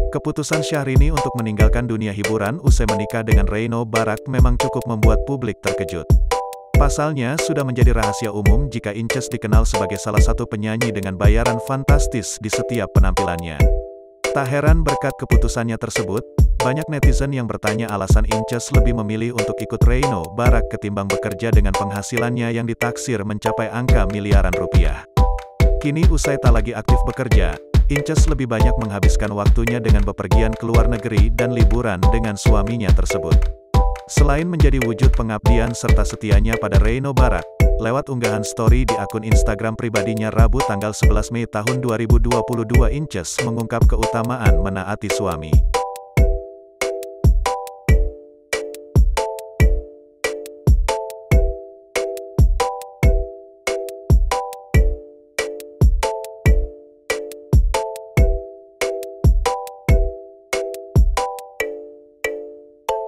Keputusan Syahrini untuk meninggalkan dunia hiburan usai menikah dengan Reino Barak memang cukup membuat publik terkejut. Pasalnya, sudah menjadi rahasia umum jika Inces dikenal sebagai salah satu penyanyi dengan bayaran fantastis di setiap penampilannya. Tak heran berkat keputusannya tersebut, banyak netizen yang bertanya alasan Inces lebih memilih untuk ikut Reino Barak ketimbang bekerja dengan penghasilannya yang ditaksir mencapai angka miliaran rupiah. Kini usai tak lagi aktif bekerja, Inces lebih banyak menghabiskan waktunya dengan bepergian ke luar negeri dan liburan dengan suaminya tersebut. Selain menjadi wujud pengabdian serta setianya pada Reino Barak, lewat unggahan story di akun Instagram pribadinya Rabu tanggal 11 Mei tahun 2022 Inces mengungkap keutamaan menaati suami.